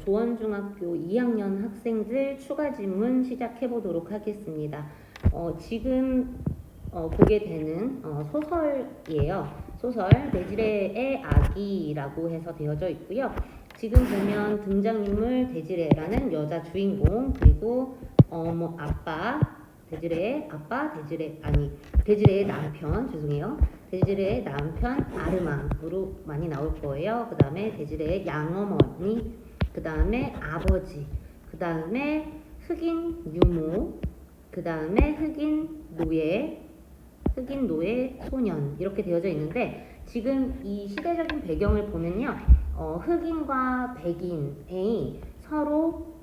조원중학교 2학년 학생들 추가 질문 시작해 보도록 하겠습니다. 지금 보게 되는 소설이에요. 소설 대지레의 아기라고 해서 되어져 있고요. 지금 보면 등장인물 대지레라는 여자 주인공, 그리고 아빠 대지레의 아빠, 대지레의 남편, 대지레의 남편 아르망으로 많이 나올 거예요. 그 다음에 대지레의 양어머니, 그 다음에 아버지, 그 다음에 흑인 유모, 그 다음에 흑인 노예 소년, 이렇게 되어져 있는데, 지금 이 시대적인 배경을 보면요, 흑인과 백인이 서로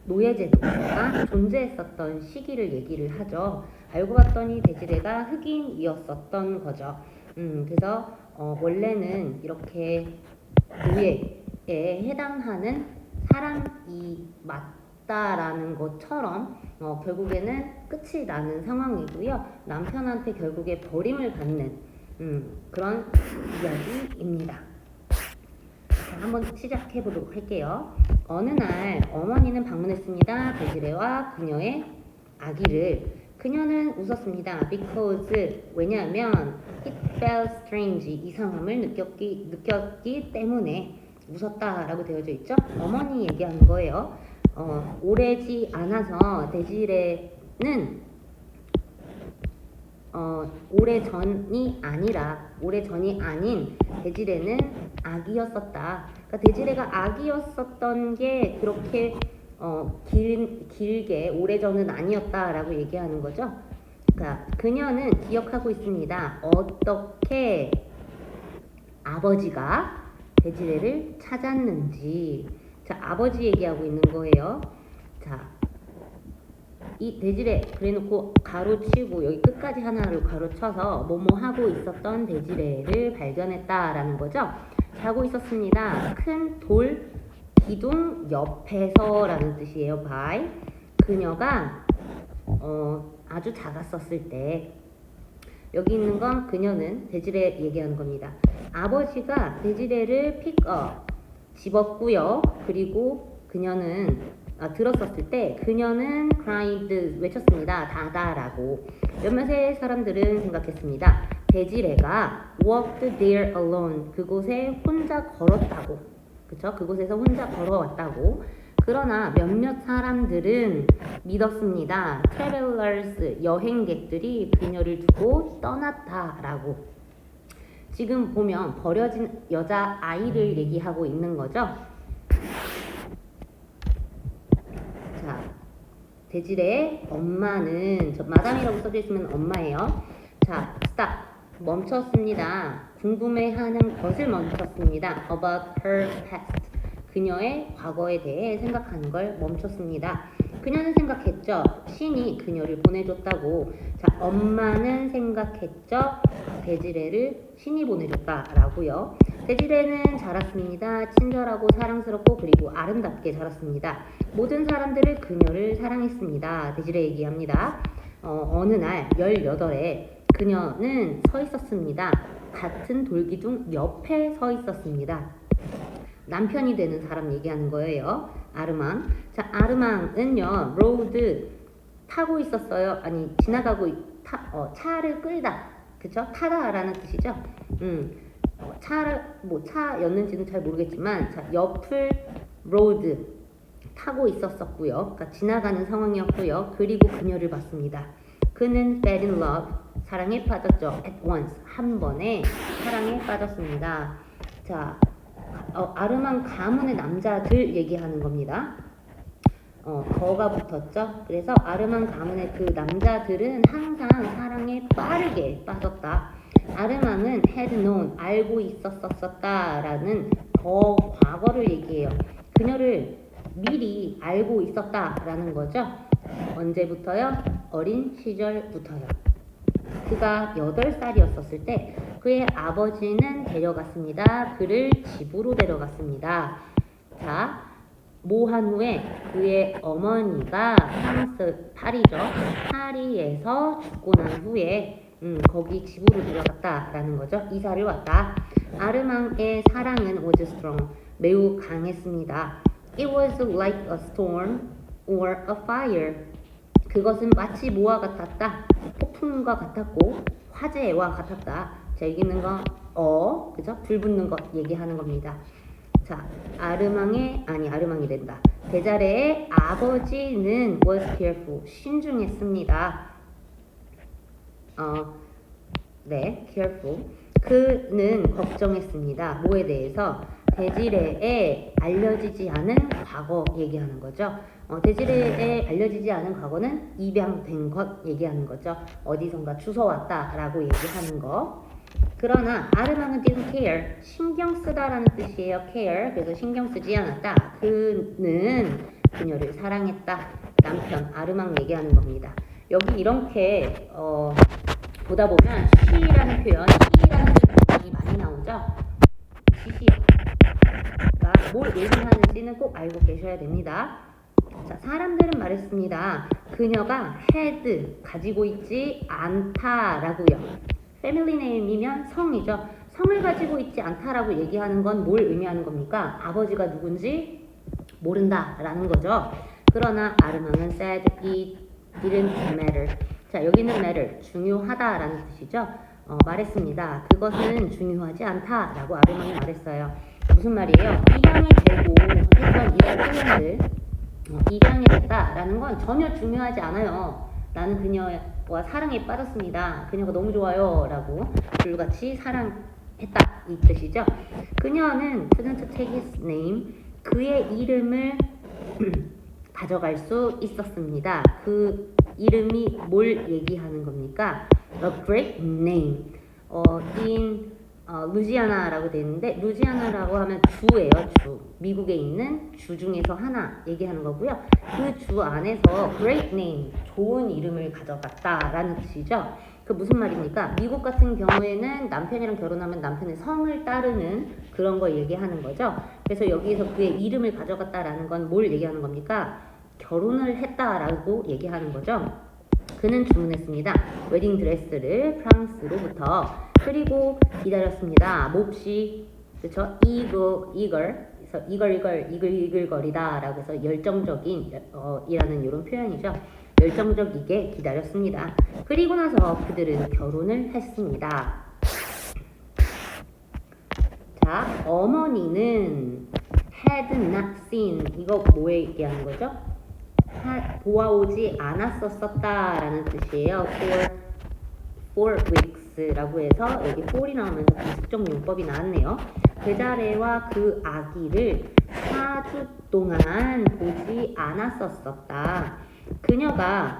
노예제도가 존재했었던 시기를 얘기를 하죠. 알고 봤더니 대지레가 흑인이었었던 거죠. 그래서 원래는 이렇게 노예에 해당하는 사람이 맞다라는 것처럼 결국에는 끝이 나는 상황이고요. 남편한테 결국에 버림을 받는 그런 이야기입니다. 자, 한번 시작해 보도록 할게요. 어느 날 어머니는 방문했습니다. 대지레와 그녀의 아기를. 그녀는 웃었습니다. because 왜냐하면 it felt strange 이상함을 느꼈기 때문에 웃었다라고 되어져 있죠. 어머니 얘기하는 거예요. 오래지 않아서 대지레는 오래전이 아닌 대지레는 아기였었다. 그러니까 대지레가 아기였었던 게 그렇게 길게 오래전은 아니었다라고 얘기하는 거죠. 그러니까 그녀는 기억하고 있습니다. 어떻게 아버지가 대지레를 찾았는지. 자, 아버지 얘기하고 있는 거예요. 자, 이 대지레 그래놓고 가로치고 여기 끝까지 하나를 가로쳐서 뭐뭐 하고 있었던 대지레를 발견했다라는 거죠. 자고 있었습니다. 큰 돌 기둥 옆에서라는 뜻이에요. by. 그녀가 아주 작았었을 때, 여기 있는 건 그녀는 대지레 얘기하는 겁니다. 아버지가 대지레를 집었고요. 그리고 그녀는 들었었을 때 그녀는 cried 외쳤습니다. 다다라고. 몇몇의 사람들은 생각했습니다. 대지레가 walked there alone 그곳에 혼자 걸었다고. 그쵸? 그곳에서 혼자 걸어왔다고. 그러나 몇몇 사람들은 믿었습니다. travelers 여행객들이 그녀를 두고 떠났다라고. 지금 보면 버려진 여자 아이를 얘기하고 있는 거죠. 자, 대지레의 엄마는 마담이라고 써져 있으면 엄마예요. 자, stop. 멈췄습니다. 궁금해하는 것을 멈췄습니다. About her past. 그녀의 과거에 대해 생각하는 걸 멈췄습니다. 그녀는 생각했죠. 신이 그녀를 보내줬다고. 자, 엄마는 생각했죠. 대지레를 신이 보내줬다라고요. 대지레는 자랐습니다. 친절하고 사랑스럽고 그리고 아름답게 자랐습니다. 모든 사람들을 그녀를 사랑했습니다. 대지레 얘기합니다. 어느 날 18에 그녀는 서 있었습니다. 같은 돌기둥 옆에 서 있었습니다. 남편이 되는 사람 얘기하는 거예요. 아르망. 자, 아르망은요, 로드 타고 있었어요. 아니, 지나가고 차를 끌다. 그쵸? 타다라는 뜻이죠. 차였는지는 잘 모르겠지만, 자, 옆을 로드 타고 있었었고요. 그러니까 지나가는 상황이었고요. 그리고 그녀를 봤습니다. 그는 fell in love, 사랑에 빠졌죠. at once, 한 번에 사랑에 빠졌습니다. 자, 아르망 가문의 남자들 얘기하는 겁니다. 거가 붙었죠. 그래서 아르망 가문의 그 남자들은 항상 사랑에 빠르게 빠졌다. 아르망은 had known, 알고 있었었다라는 더 과거를 얘기해요. 그녀를 미리 알고 있었다라는 거죠. 언제부터요? 어린 시절부터요. 그가 8살이었을 때 그의 아버지는 데려갔습니다. 그를 집으로 데려갔습니다. 자, 모한 후에 그의 어머니가 프랑스 파리에서 죽고 난 후에 거기 집으로 데려갔다라는 거죠. 이사를 왔다. 아르망의 사랑은 was strong, 매우 강했습니다. It was like a storm or a fire. 그것은 마치 뭐와 같았다? 폭풍과 같았고 화재와 같았다. 자, 여기 있는 거 그죠? 불 붙는 것 얘기하는 겁니다. 자, 아르망이 된다. 대자레의 아버지는 was careful, 신중했습니다. 네, careful. 그는 걱정했습니다. 뭐에 대해서? 대지레에 알려지지 않은 과거 얘기하는 거죠. 대지레에 알려지지 않은 과거는 입양된 것 얘기하는 거죠. 어디선가 주워왔다라고 얘기하는 거. 그러나 아르망은 didn't care, 신경 쓰다라는 뜻이에요. care, 그래서 신경 쓰지 않았다. 그는 그녀를 사랑했다. 남편 아르망 얘기하는 겁니다. 여기 이렇게 보다 보면 she라는 표현, he라는 표현이 많이 나오죠. 시시가 뭘 의미하는지는 꼭 알고 계셔야 됩니다. 자, 사람들은 말했습니다. 그녀가 had, 가지고 있지 않다라고요. 패밀리 네임이면 성이죠. 성을 가지고 있지 않다라고 얘기하는 건 뭘 의미하는 겁니까? 아버지가 누군지 모른다라는 거죠. 그러나 아르망은 said it didn't matter. 자, 여기는 matter, 중요하다라는 뜻이죠. 말했습니다. 그것은 중요하지 않다라고 아르망이 말했어요. 무슨 말이에요? 입양이 되고 했던 이런 표현들, 입양이 됐다라는 건 전혀 중요하지 않아요. 나는 그녀와 사랑에 빠졌습니다. 그녀가 너무 좋아요 라고 불같이 사랑했다 이 뜻이죠. 그녀는 couldn't take his name, 그의 이름을 가져갈 수 있었습니다. 그 이름이 뭘 얘기하는 겁니까? A great name. in 루지아나라고 되어 있는데, 루지아나라고 하면 주예요. 주. 미국에 있는 주 중에서 하나 얘기하는 거고요. 그 주 안에서 great name, 좋은 이름을 가져갔다라는 뜻이죠. 그 무슨 말입니까? 미국 같은 경우에는 남편이랑 결혼하면 남편의 성을 따르는 그런 걸 얘기하는 거죠. 그래서 여기에서 그의 이름을 가져갔다라는 건 뭘 얘기하는 겁니까? 결혼을 했다라고 얘기하는 거죠. 그는 주문했습니다. 웨딩 드레스를 프랑스로부터. 그리고 기다렸습니다. 몹시, 그쵸? 이글거리다 라고 해서 열정적인 이라는 이런 표현이죠. 열정적이게 기다렸습니다. 그리고 나서 그들은 결혼을 했습니다. 자, 어머니는 had not seen, 이거 뭐에 얘기하는 거죠? 보아오지 않았었다라는 뜻이에요. for weeks라고 해서 여기 for이 나오면서 비습적 용법이 나왔네요. 대자레와 그 아기를 4주 동안 보지 않았었다. 그녀가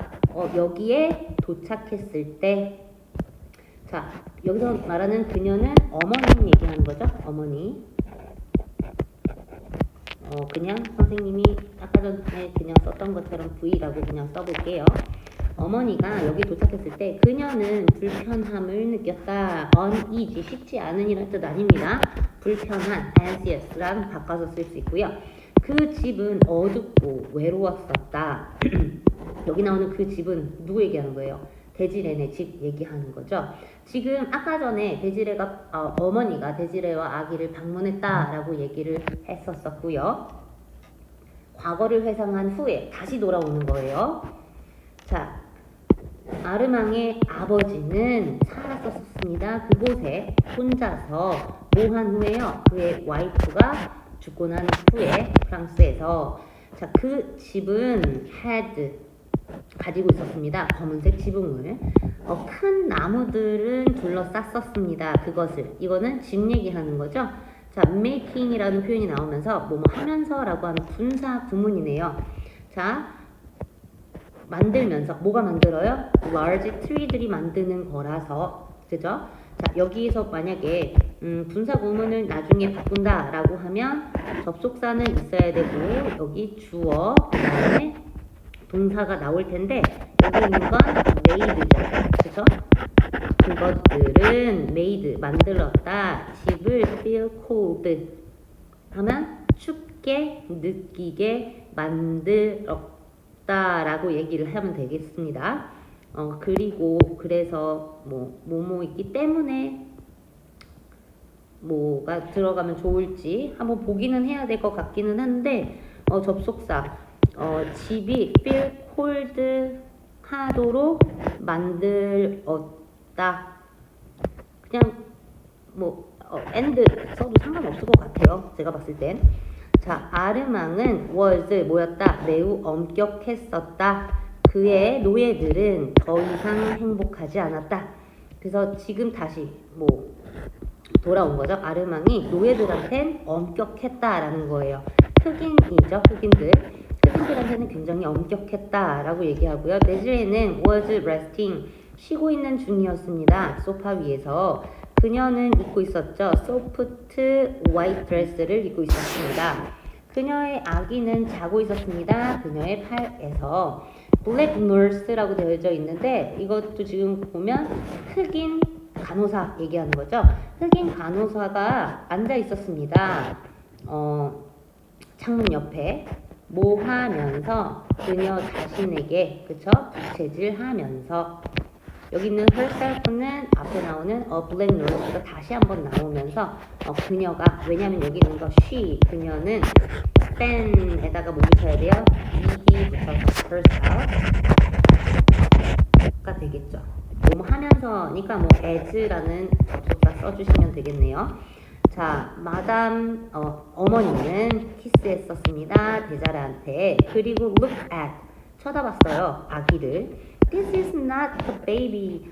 여기에 도착했을 때, 자, 여기서 말하는 그녀는 어머님 얘기하는 거죠. 어머니. 그냥 선생님이 아까 전에 그냥 썼던 것처럼 V라고 그냥 써볼게요. 어머니가 여기 도착했을 때 그녀는 불편함을 느꼈다. uneasy, 쉽지 않은 이란 뜻 아닙니다. 불편한, anxious랑 바꿔서 쓸 수 있고요. 그 집은 어둡고 외로웠었다. 여기 나오는 그 집은 누구 얘기하는 거예요? 대지레네 집 얘기하는 거죠. 지금 아까 전에 대지레가 어머니가 대지레와 아기를 방문했다라고 얘기를 했었고요. 과거를 회상한 후에 다시 돌아오는 거예요. 자, 아르망의 아버지는 살았었습니다. 그곳에 혼자서 뭐 한 후에요? 그의 와이프가 죽고 난 후에 프랑스에서, 자, 그 집은 had, 가지고 있었습니다. 검은색 지붕을. 큰 나무들은 둘러쌌었습니다. 그것을. 이거는 집 얘기하는 거죠. 자, making이라는 표현이 나오면서 뭐뭐 하면서라고 하는 분사 구문이네요. 자, 만들면서 뭐가 만들어요? large tree들이 만드는 거라서, 그죠? 자, 여기에서 만약에 분사 구문을 나중에 바꾼다라고 하면 접속사는 있어야 되고 여기 주어 그다음에 동사가 나올 텐데 여기 있는 건 made죠. 그죠? 그것들은 made, 만들었다. 집을 feel cold 하면 춥게 느끼게 만들었다라고 얘기를 하면 되겠습니다. 그리고 그래서 뭐뭐 있기 때문에 뭐가 들어가면 좋을지 한번 보기는 해야 될 것 같기는 한데 접속사. 집이 feel cold 하도록 만들었다. 그냥 and 써도 상관없을 것 같아요. 제가 봤을 땐. 자, 아르망은 was 뭐였다? 매우 엄격했었다. 그의 노예들은 더 이상 행복하지 않았다. 그래서 지금 다시 돌아온 거죠. 아르망이 노예들한텐 엄격했다라는 거예요. 흑인이죠. 흑인들한테는 굉장히 엄격했다라고 얘기하고요. 데즈레는 was resting, 쉬고 있는 중이었습니다. 소파 위에서. 그녀는 입고 있었죠. 소프트 화이트 드레스를 입고 있었습니다. 그녀의 아기는 자고 있었습니다. 그녀의 팔에서. 블랙 널스라고 되어져 있는데 이것도 지금 보면 흑인 간호사 얘기하는 거죠. 흑인 간호사가 앉아 있었습니다. 창문 옆에 뭐 하면서 그녀 자신에게 부채질하면서 여기 있는 herself는 앞에 나오는 black nurse가 다시 한번 나오면서 그녀가 왜냐면 여기 있는 거 she 그녀는 than에다가 뭐 붙여야 돼요? he 붙여서 herself가 되겠죠. 뭐 하면서니까 as라는 접속사 써주시면 되겠네요. 자, 마담 어머니는 키스했었습니다. 대자라한테. 그리고 look at 쳐다봤어요. 아기를. This is not the baby.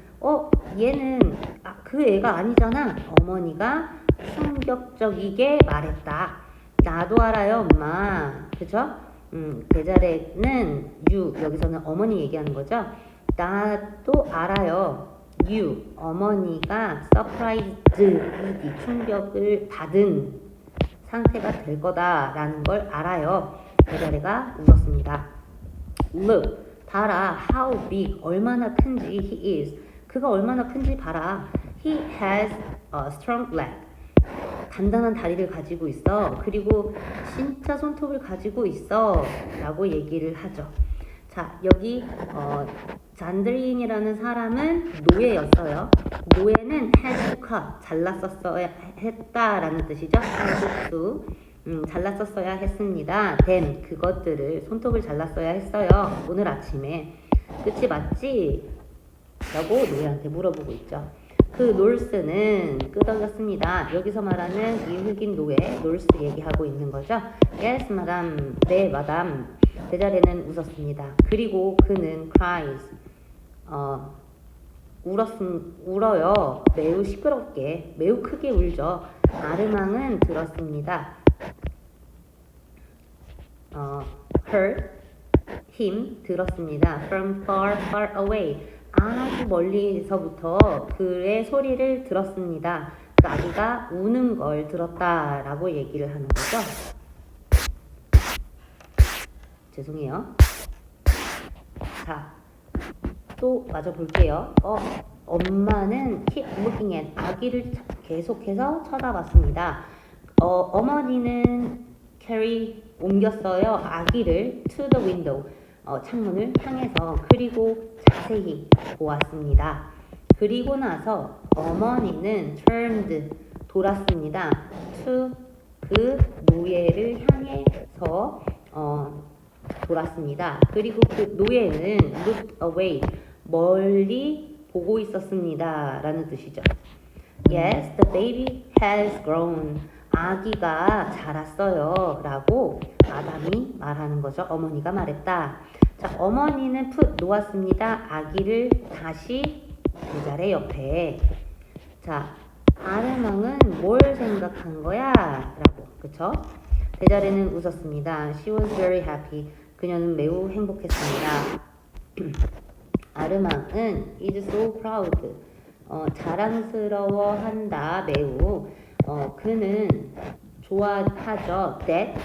얘는 그 애가 아니잖아. 어머니가 충격적이게 말했다. 나도 알아요, 엄마. 그죠? 대자래는 you. 여기서는 어머니 얘기하는 거죠. 나도 알아요. you. 어머니가 surprised, 충격을 받은 상태가 될 거다라는 걸 알아요. 대자래가 웃었습니다. Look. 봐라, how big, 얼마나 큰지 he is. 그가 얼마나 큰지 봐라. He has a strong leg. 단단한 다리를 가지고 있어. 그리고 진짜 손톱을 가지고 있어. 라고 얘기를 하죠. 자, 여기 잔드린이라는 사람은 노예였어요. 노예는 had to cut, 잘랐었어야 했다라는 뜻이죠. had to. 잘랐었어야 했습니다. then 그것들을 손톱을 잘랐어야 했어요. 오늘 아침에. 끝이 맞지? 라고 노예한테 물어보고 있죠. 그 놀스는 끄덕였습니다. 여기서 말하는 이 흑인 노예 놀스 얘기하고 있는 거죠. Yes, madam. 네, 마담. 대자리는 웃었습니다. 그리고 그는 cries. 울어요. 매우 시끄럽게, 매우 크게 울죠. 아르망은 들었습니다. heard him 들었습니다. from far far away 아주 멀리서부터 그의 소리를 들었습니다. 그 아기가 우는 걸 들었다라고 얘기를 하는 거죠. 죄송해요. 자, 또 마저 볼게요. 엄마는 keep looking at 아기를 계속해서 쳐다봤습니다. 어머니는 carry 옮겼어요. 아기를 to the window 창문을 향해서 그리고 자세히 보았습니다. 그리고 나서 어머니는 turned 돌았습니다. to 그 노예를 향해서 돌았습니다. 그리고 그 노예는 looked away 멀리 보고 있었습니다. 라는 뜻이죠. Yes, the baby has grown. 아기가 자랐어요. 라고 마담이 말하는 거죠. 어머니가 말했다. 자, 어머니는 put 놓았습니다. 아기를 다시 대자리 옆에. 자, 아르망은 뭘 생각한 거야? 라고. 그쵸? 대자리는 웃었습니다. She was very happy. 그녀는 매우 행복했습니다. 아르망은 is so proud. 자랑스러워한다. 매우. 그는 좋아하죠. That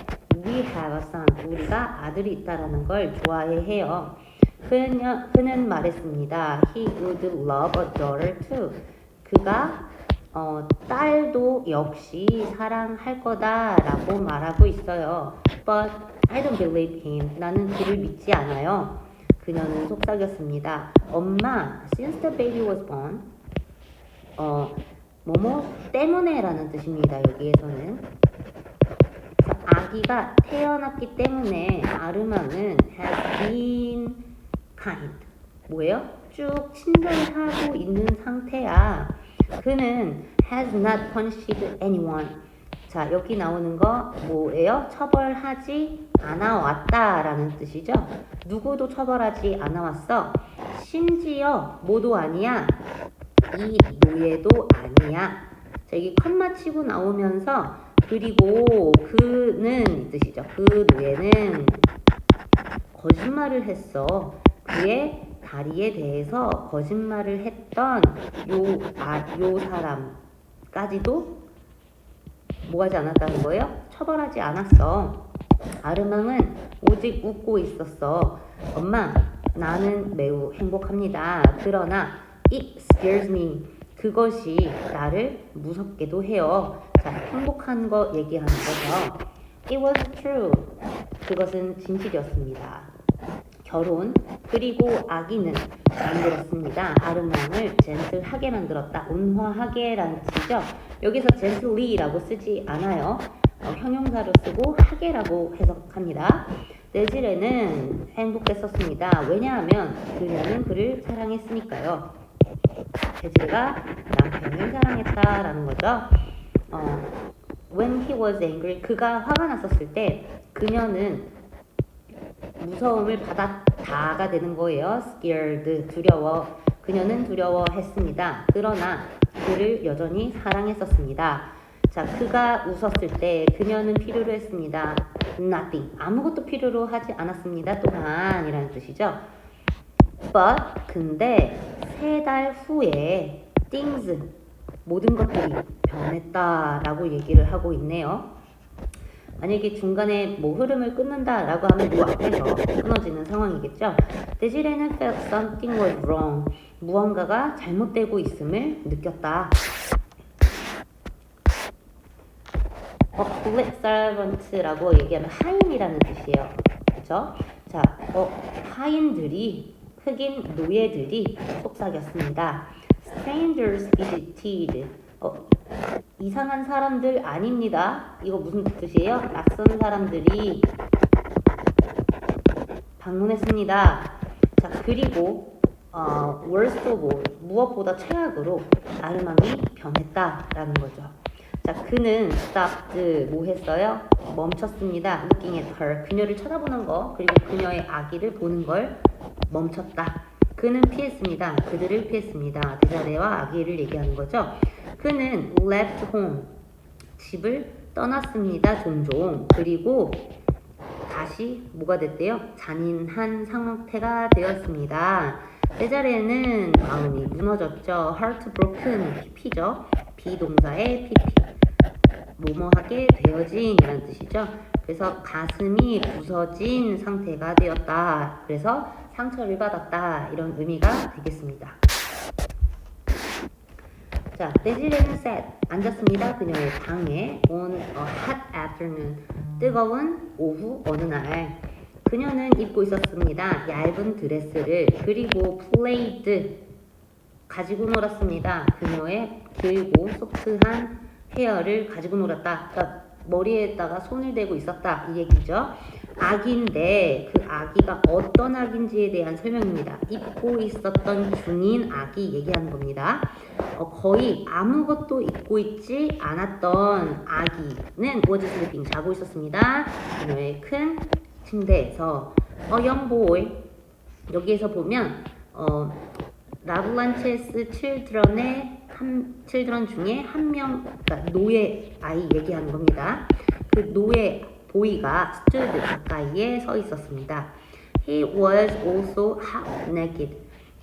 we have a son. 우리가 아들이 있다라는 걸 좋아해요. 그는 말했습니다. He would love a daughter too. 그가 딸도 역시 사랑할 거다라고 말하고 있어요. But I don't believe him. 나는 그를 믿지 않아요. 그녀는 속삭였습니다. 엄마, since the baby was born, 뭐뭐 때문에 라는 뜻입니다. 여기에서는 아기가 태어났기 때문에 아르망은 has been kind. 뭐예요? 쭉 친절하고 있는 상태야. 그는 has not punished anyone. 자, 여기 나오는 거 뭐예요? 처벌하지 않아 왔다라는 뜻이죠. 누구도 처벌하지 않아 왔어. 심지어 뭐도 아니야. 이 노예도 아니야. 자, 여기 컴마 치고 나오면서 그리고 그는 이 뜻이죠. 그 노예는 거짓말을 했어. 그의 다리에 대해서 거짓말을 했던 요 사람까지도 뭐 하지 않았다는 거예요? 처벌하지 않았어. 아르망은 오직 웃고 있었어. 엄마, 나는 매우 행복합니다. 그러나 it scares me. 그것이 나를 무섭게도 해요. 자, 행복한 거 얘기하는 거죠. It was true. 그것은 진실이었습니다. 결혼 그리고 아기는 만들었습니다. 아르망을 젠틀하게 만들었다. 온화하게라는 뜻이죠. 여기서 gently라고 쓰지 않아요. 형용사로 쓰고 하게라고 해석합니다. 네질레는 행복했었습니다. 왜냐하면 그녀는 그를 사랑했으니까요. 네질레가 남편을 사랑했다라는 거죠. When he was angry, 그가 화가 났었을 때 그녀는 무서움을 받았다가 되는 거예요. scared, 두려워. 그녀는 두려워했습니다. 그러나 그를 여전히 사랑했었습니다. 자, 그가 웃었을 때 그녀는 필요로 했습니다. nothing, 아무것도 필요로 하지 않았습니다. 또한 이라는 뜻이죠. but, 근데 3달 후에 things, 모든 것들이 변했다라고 얘기를 하고 있네요. 만약에 중간에 뭐 흐름을 끊는다라고 하면 이 앞에서 끊어지는 상황이겠죠. 데지레는 felt something was wrong. 무언가가 잘못되고 있음을 느꼈다. public servant라고 얘기하면 하인이라는 뜻이에요. 그렇죠? 자, 하인들이 흑인 노예들이 속삭였습니다. strangers visited. 이상한 사람들 아닙니다. 이거 무슨 뜻이에요? 낯선 사람들이 방문했습니다. 자, 그리고 worst of all, 무엇보다 최악으로 아르망이 변했다라는 거죠. 자, 그는 stopped, 뭐 했어요? 멈췄습니다. looking at her, 그녀를 쳐다보는 거, 그리고 그녀의 아기를 보는 걸 멈췄다. 그는 피했습니다. 그들을 피했습니다. 대자레와 아기를 얘기하는 거죠. 그는 left home, 집을 떠났습니다. 종종. 그리고 다시 뭐가 됐대요? 잔인한 상태가 되었습니다. 대자레는 마음이 무너졌죠. heartbroken, pp죠. 비동사의 pp. 뭐뭐하게 되어진 이라는 뜻이죠. 그래서 가슴이 부서진 상태가 되었다. 그래서 상처를 받았다. 이런 의미가 되겠습니다. 자, 데질레는 sat, 앉았습니다. 그녀의 방에 on a hot afternoon, 뜨거운 오후 어느 날. 그녀는 입고 있었습니다. 얇은 드레스를. 그리고 played, 가지고 놀았습니다. 그녀의 길고 소프트한 헤어를 가지고 놀았다. 그러니까 머리에다가 손을 대고 있었다. 이 얘기죠. 아기인데 그 아기가 어떤 아기인지에 대한 설명입니다. 입고 있었던 중인 아기 얘기하는 겁니다. 거의 아무것도 입고 있지 않았던 아기는 was sleeping, 자고 있었습니다. 그녀의 큰 침대에서 young boy, 여기에서 보면 라블란체스 칠드런 중에 한 명, 그러니까 노예 아이 얘기하는 겁니다. 그 노예 보이가 stood, 가까이에 서 있었습니다. He was also half naked.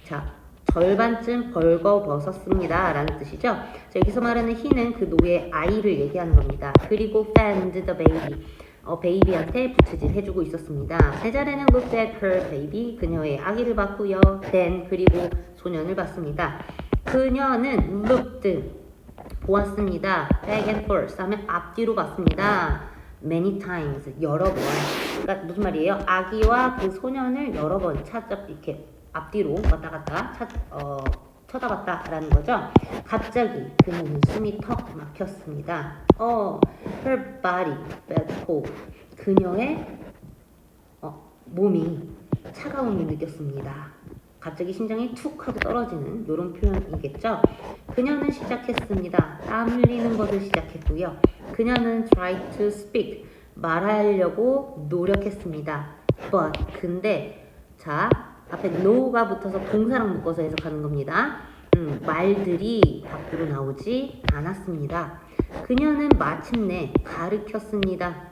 자, 절반쯤 벌거벗었습니다. 라는 뜻이죠. 자, 여기서 말하는 he는 그 노예 아이를 얘기하는 겁니다. 그리고 fanned the baby. 베이비한테 부채질 해주고 있었습니다. 대자레는 looked at her baby. 그녀의 아기를 봤고요. then, 그리고 소년을 봤습니다. 그녀는 looked, 보았습니다. back and forth 하면 앞뒤로 봤습니다. many times, 여러 번. 그러니까 무슨 말이에요? 아기와 그 소년을 여러 번 이렇게 앞뒤로 왔다 갔다 쳐다봤다라는 거죠. 갑자기 그녀는 숨이 턱 막혔습니다. her body felt cold. 그녀의 몸이 차가움을 느꼈습니다. 갑자기 심장이 툭 하고 떨어지는 이런 표현이겠죠. 그녀는 시작했습니다. 땀 흘리는 것을 시작했고요. 그녀는 try to speak. 말하려고 노력했습니다. but 근데 자 앞에 no가 붙어서 동사랑 묶어서 해석하는 겁니다. 말들이 밖으로 나오지 않았습니다. 그녀는 마침내 가르쳤습니다.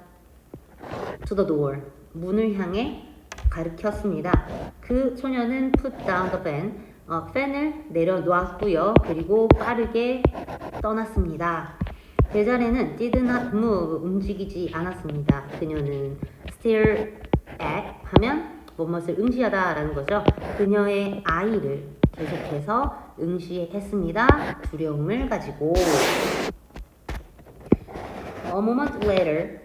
to the door. 문을 향해 가르쳤습니다. 그 소녀는 put down the fan. 팬을 내려놓았고요. 그리고 빠르게 떠났습니다. 제자리는 did not move. 움직이지 않았습니다. 그녀는 stare at 하면 무엇을 응시하다 라는 거죠. 그녀의 아이를 계속해서 응시했습니다. 두려움을 가지고. A moment later,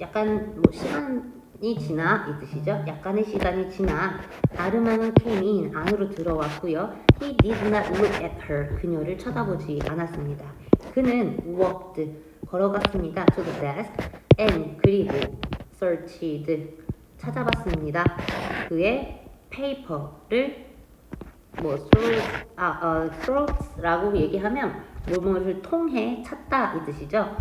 약간 시간이 지나 이 뜻이죠. 약간의 시간이 지나 아르망은 came in 안으로 들어왔고요. He did not look at her. 그녀를 쳐다보지 않았습니다. 그는 walked 걸어갔습니다. to the desk and 그리고 searched 찾아봤습니다. 그의 페이퍼를 throughts라고 얘기하면 뭐뭐를 통해 찾다 이 뜻이죠.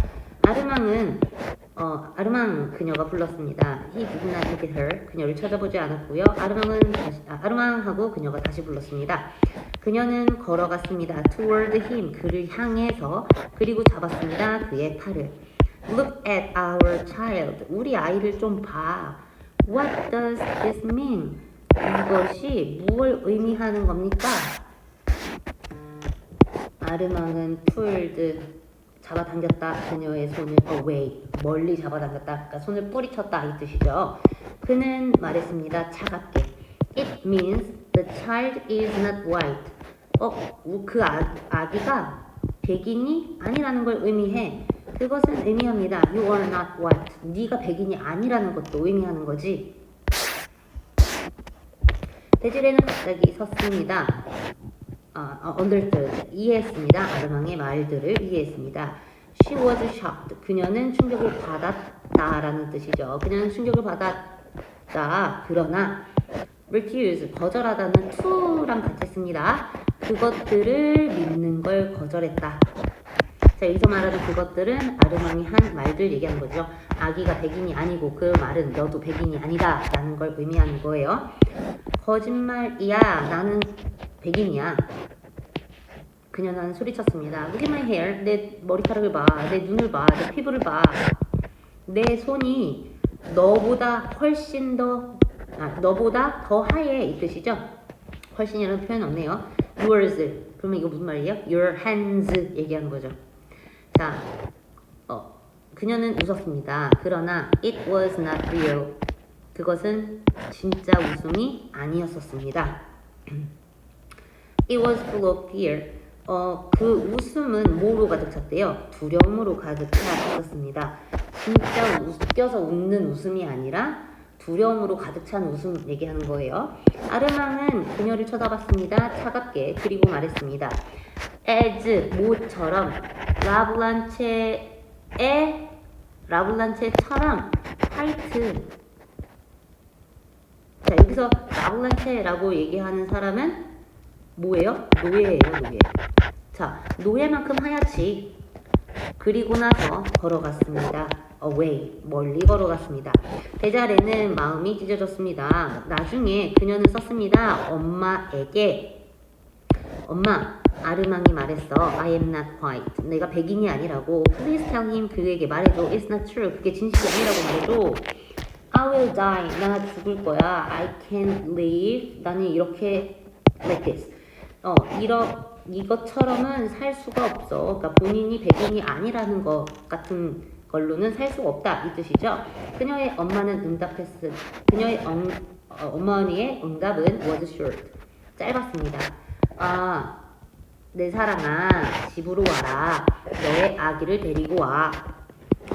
아르망 그녀가 불렀습니다. He did not look at her. 그녀를 쳐다보지 않았고요. 아르망하고 그녀가 다시 불렀습니다. 그녀는 걸어갔습니다. toward him. 그를 향해서 그리고 잡았습니다. 그의 팔을. Look at our child. 우리 아이를 좀 봐. What does this mean? 이것이 무엇을 의미하는 겁니까? 아르망은 pulled 잡아당겼다. 그녀의 손을 away 멀리 잡아당겼다. 그러니까 손을 뿌리쳤다 이 뜻이죠. 그는 말했습니다. 차갑게. It means the child is not white. 그 아기가 백인이 아니라는 걸 의미해. 그것은 의미합니다. You are not white. 네가 백인이 아니라는 것도 의미하는 거지. 데지레는 갑자기 섰습니다. understood. 이해했습니다. 아르망의 말들을 이해했습니다. She was shocked. 그녀는 충격을 받았다라는 뜻이죠. 그녀는 충격을 받았다. 그러나 refuse. 거절하다는 to랑 같이 씁니다. 그것들을 믿는 걸 거절했다. 자, 여기서 말하는 그것들은 아르망이 한 말들 얘기하는 거죠. 아기가 백인이 아니고 그 말은 너도 백인이 아니다 라는 걸 의미하는 거예요. 거짓말이야. 나는 백인이야. 그녀는 소리쳤습니다. Look at my hair. 내 머리카락을 봐. 내 눈을 봐. 내 피부를 봐. 내 손이 너보다 더 하얘 이 뜻이죠. 훨씬이라는 표현 없네요. Yours. 그러면 이거 무슨 말이에요? Your hands 얘기하는 거죠. 자, 그녀는 웃었습니다. 그러나 it was not real. 그것은 진짜 웃음이 아니었었습니다. It was full of fear. 그 웃음은 뭐로 가득 찼대요? 두려움으로 가득 차 있었습니다. 진짜 웃겨서 웃는 웃음이 아니라 두려움으로 가득 찬 웃음 얘기하는 거예요. 아르망은 그녀를 쳐다봤습니다. 차갑게. 그리고 말했습니다. as 모처럼 라블란체처럼 화이트. 자, 여기서 라블란체라고 얘기하는 사람은 뭐예요? 노예예요, 노예. 자, 노예만큼 하얗지. 그리고 나서 걸어갔습니다. away, 멀리 걸어갔습니다. 대자레는 마음이 찢어졌습니다. 나중에 그녀는 썼습니다. 엄마에게. 엄마, 아르망이 말했어. I am not white. 내가 백인이 아니라고. Please tell him. 그에게 말해줘. It's not true. 그게 진실이 아니라고 말해줘. I will die. 나 죽을 거야. I can't live. 나는 이렇게 like this. 이것처럼은 살 수가 없어. 그러니까 본인이 백인이 아니라는 것 같은 걸로는 살 수가 없다 이 뜻이죠. 그녀의 엄마는 응답했음. 그녀의 어머니의 응답은 was short. 짧았습니다. 내 사랑아, 집으로 와라. 너의 아기를 데리고 와.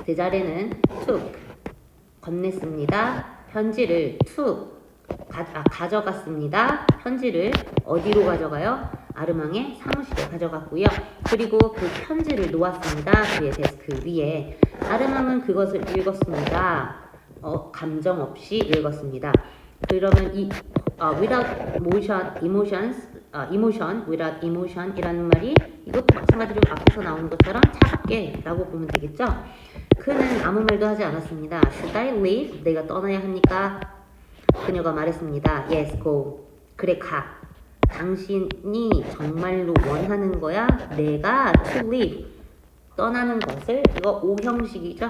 대자레는 took 건넸습니다. 편지를 took 가져갔습니다. 편지를 어디로 가져가요? 아르망의 사무실에 가져갔고요. 그리고 그 편지를 놓았습니다. 그의 데스크 위에. 아르망은 그것을 읽었습니다. 감정 없이 읽었습니다. 그러면 이 without emotion without emotion 이라는 말이 이것도 마찬가지로 앞에서 나오는 것처럼 차갑게 라고 보면 되겠죠. 그는 아무 말도 하지 않았습니다. Should I leave? 내가 떠나야 합니까? 그녀가 말했습니다. Yes, go. 그래, 가. 당신이 정말로 원하는 거야? 내가 to leave. 떠나는 것을, 이거 O 형식이죠.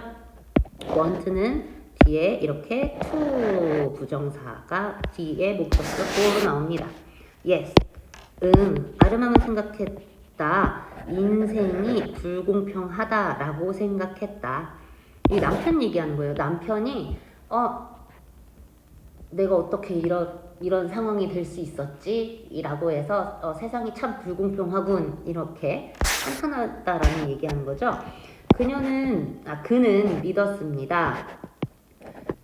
want는 뒤에 이렇게 to 부정사가 뒤에 목적어가 go로 나옵니다. Yes. 아르망은 생각했다. 인생이 불공평하다라고 생각했다. 이 남편 얘기하는 거예요. 남편이 내가 어떻게 이런 상황이 될 수 있었지? 라고 해서 세상이 참 불공평하군 이렇게 한탄하다라는 얘기하는 거죠. 그는 믿었습니다.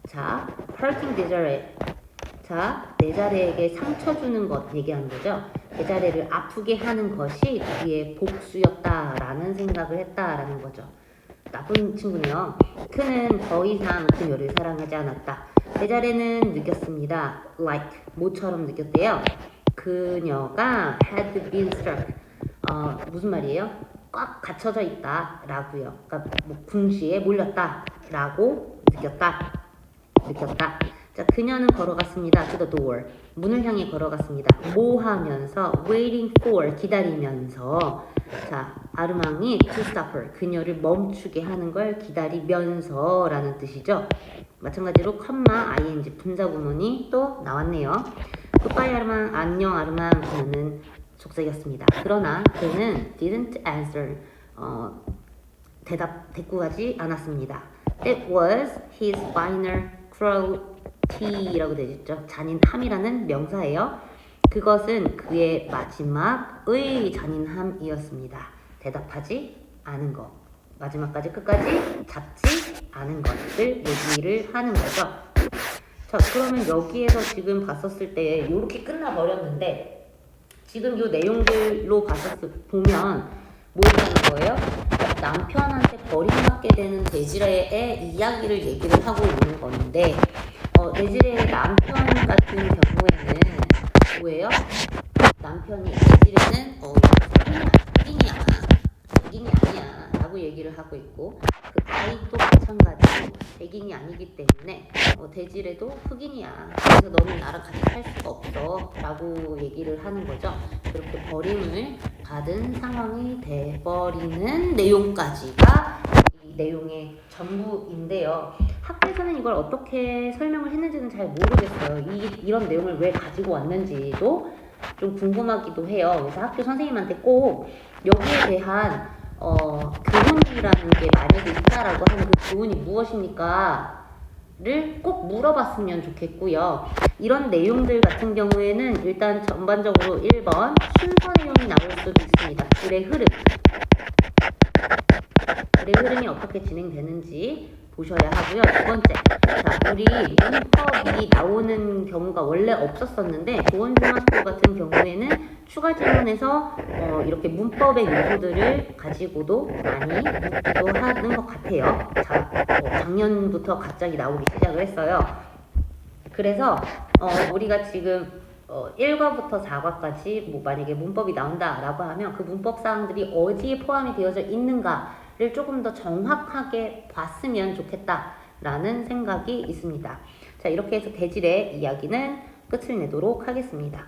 자, hurting desire. 자, 내 자리에게 상처 주는 것 얘기하는 거죠. 내 자리를 아프게 하는 것이 그의 복수였다라는 생각을 했다라는 거죠. 나쁜 친구네요. 그는 더 이상 그녀를 사랑하지 않았다. 내 자리는 느꼈습니다. like, 모처럼 느꼈대요. 그녀가 had been struck. 무슨 말이에요? 꽉 갇혀져 있다 라고요. 그러니까 궁시에 몰렸다 라고 느꼈다. 자, 그녀는 걸어갔습니다. to the door. 문을 향해 걸어갔습니다. 뭐 하면서? waiting for, 기다리면서. 자, 아르망이 to stop her, 그녀를 멈추게 하는 걸 기다리면서 라는 뜻이죠. 마찬가지로 컴마, ing, 분사구문이 또 나왔네요. goodbye 아르망, 안녕 아르망. 그녀는 속삭였습니다. 그러나 그는 didn't answer, 대꾸하지 않았습니다. It was his final cruelty라고 되어있죠. 잔인함이라는 명사예요. 그것은 그의 마지막의 잔인함이었습니다. 대답하지 않은 것. 마지막까지 끝까지 잡지 않은 것을 얘기를 하는 거죠. 자, 그러면 여기에서 지금 봤었을 때 이렇게 끝나버렸는데 지금 이 내용들로 보면 뭐라는 거예요? 남편한테 버림받게 되는 데지레의 이야기를 얘기를 하고 있는 건데 데지레의 남편 같은 경우에는 뭐예요? 남편이 데지레는 백인이 아니야 라고 얘기를 하고 있고 그 아이도 마찬가지로 백인이 아니기 때문에 데지레도 흑인이야. 그래서 너는 나랑 같이 살 수가 없어 라고 얘기를 하는 거죠. 그렇게 버림을 받은 상황이 돼버리는 내용까지가 이 내용의 전부인데요. 학교에서는 이걸 어떻게 설명을 했는지는 잘 모르겠어요. 이런 내용을 왜 가지고 왔는지도 좀 궁금하기도 해요. 그래서 학교 선생님한테 꼭 여기에 대한 교훈이라는 게 만약에 있다라고 하면 그 교훈이 무엇입니까? 를 꼭 물어봤으면 좋겠고요. 이런 내용들 같은 경우에는 일단 전반적으로 1번 순서 내용이 나올 수도 있습니다. 글의 흐름이 어떻게 진행되는지 보셔야 하고요. 두 번째, 자, 우리 문법이 나오는 경우가 원래 없었었는데 보건중학교 같은 경우에는 추가 질문에서 이렇게 문법의 요소들을 가지고도 많이 묻기도 하는 것 같아요. 자, 작년부터 갑자기 나오기 시작을 했어요. 그래서 우리가 지금 1과부터 4과까지 만약에 문법이 나온다라고 하면 그 문법 사항들이 어디에 포함이 되어져 있는가를 조금 더 정확하게 봤으면 좋겠다라는 생각이 있습니다. 자, 이렇게 해서 대질의 이야기는 끝을 내도록 하겠습니다.